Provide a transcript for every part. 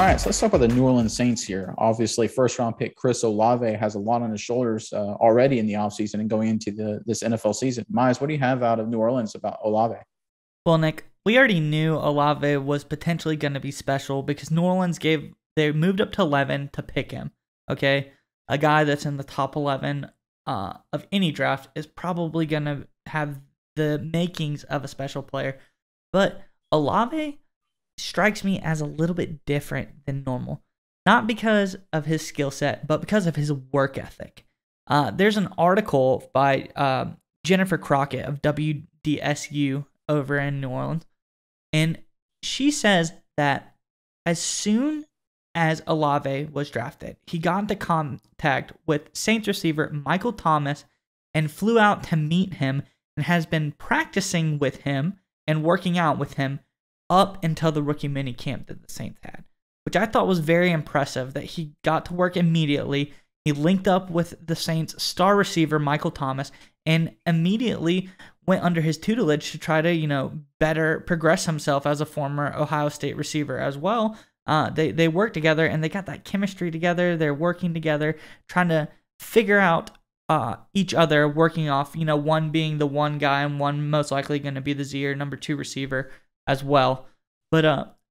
All right, so let's talk about the New Orleans Saints here. Obviously, first round pick Chris Olave has a lot on his shoulders already in the offseason and going into this NFL season. Miles, what do you have out of New Orleans about Olave? Well, Nick, we already knew Olave was potentially going to be special because New Orleans they moved up to 11 to pick him. Okay, a guy that's in the top 11 of any draft is probably going to have the makings of a special player. But Olave strikes me as a little bit different than normal, not because of his skill set, but because of his work ethic. There's an article by Jennifer Crockett of WDSU over in New Orleans, and she says that as soon as Olave was drafted, he got into contact with Saints receiver Michael Thomas and flew out to meet him and has been practicing with him and working out with him up until the rookie mini camp that the Saints had, which I thought was very impressive that he got to work immediately. He linked up with the Saints star receiver Michael Thomas and immediately went under his tutelage to try to, better progress himself as a former Ohio State receiver as well. They worked together and they got that chemistry together. They're working together, trying to figure out each other, working off, one being the one guy and one most likely going to be the Z or number 2 receiver as well. But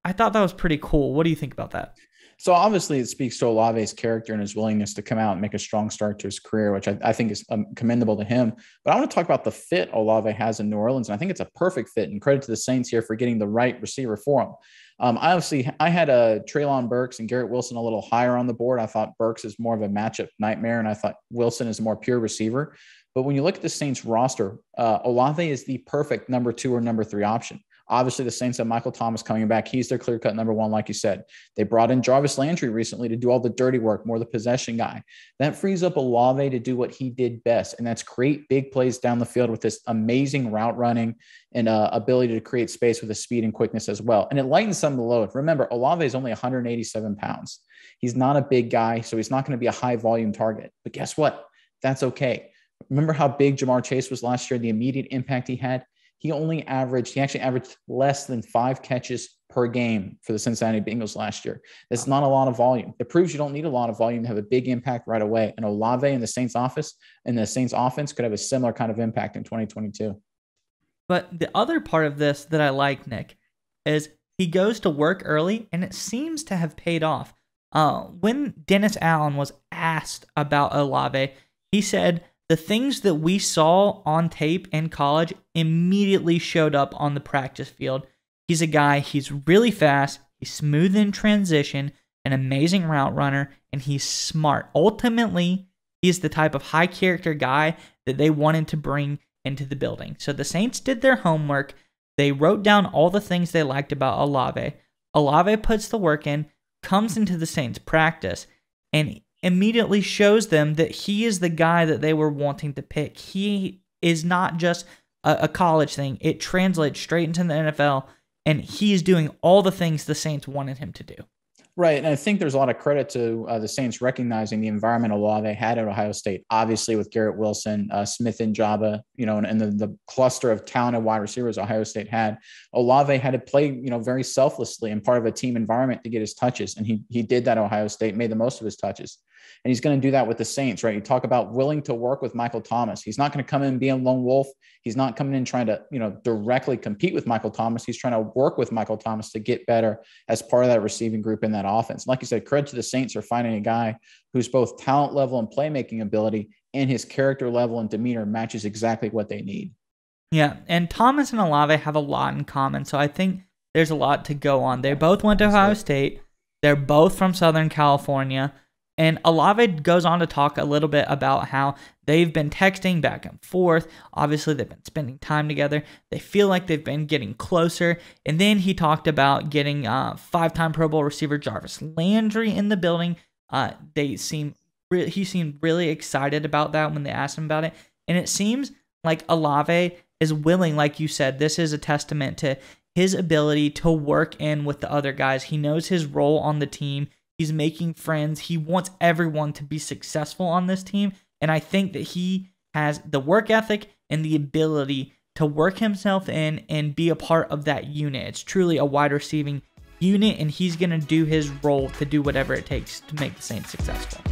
I thought that was pretty cool. What do you think about that? So obviously it speaks to Olave's character and his willingness to come out and make a strong start to his career, which I think is commendable to him. But I want to talk about the fit Olave has in New Orleans, and I think it's a perfect fit. And credit to the Saints here for getting the right receiver for him. I had Treylon Burks and Garrett Wilson a little higher on the board. I thought Burks is more of a matchup nightmare, and I thought Wilson is a more pure receiver. But when you look at the Saints roster, Olave is the perfect number 2 or number 3 option. Obviously, the Saints have Michael Thomas coming back. He's their clear-cut number 1, like you said. They brought in Jarvis Landry recently to do all the dirty work, more the possession guy. That frees up Olave to do what he did best, and that's create big plays down the field with this amazing route running and ability to create space with his speed and quickness as well. And it lightens some of the load. Remember, Olave is only 187 pounds. He's not a big guy, so he's not going to be a high-volume target. But guess what? That's okay. Remember how big Jamar Chase was last year, the immediate impact he had? He actually averaged less than 5 catches per game for the Cincinnati Bengals last year. That's not a lot of volume. It proves you don't need a lot of volume to have a big impact right away. And Olave in the Saints office and the Saints offense could have a similar kind of impact in 2022. But the other part of this that I like, Nick, is he goes to work early, and it seems to have paid off. When Dennis Allen was asked about Olave, he said, the things that we saw on tape in college immediately showed up on the practice field. He's a guy, he's really fast, he's smooth in transition, an amazing route runner, and he's smart. Ultimately, he's the type of high character guy that they wanted to bring into the building. So the Saints did their homework. They wrote down all the things they liked about Olave. Olave puts the work in, comes into the Saints practice, and immediately shows them that he is the guy that they were wanting to pick. He is not just a college thing. It translates straight into the NFL, and he is doing all the things the Saints wanted him to do. Right. And I think there's a lot of credit to the Saints recognizing the environment Olave had at Ohio State, obviously with Garrett Wilson, Smith and Jabba, and the cluster of talented wide receivers Ohio State had. Olave had to play, very selflessly and part of a team environment to get his touches. And he did that at Ohio State, made the most of his touches. And he's going to do that with the Saints, right? You talk about willing to work with Michael Thomas. He's not going to come in and be a lone wolf. He's not coming in trying to, directly compete with Michael Thomas. He's trying to work with Michael Thomas to get better as part of that receiving group in that offense. Like you said, credit to the Saints for finding a guy who's both talent level and playmaking ability and his character level and demeanor matches exactly what they need. Yeah, and Thomas and Olave have a lot in common, so I think there's a lot to go on. They both went to Ohio State. They're both from Southern California. And Olave goes on to talk a little bit about how they've been texting back and forth. Obviously, they've been spending time together. They feel like they've been getting closer. And then he talked about getting 5-time Pro Bowl receiver Jarvis Landry in the building. He seemed really excited about that when they asked him about it. And it seems like Olave is willing, like you said. This is a testament to his ability to work in with the other guys. He knows his role on the team. He's making friends. He wants everyone to be successful on this team. And I think that he has the work ethic and the ability to work himself in and be a part of that unit. It's truly a wide receiving unit, and he's going to do his role to do whatever it takes to make the Saints successful.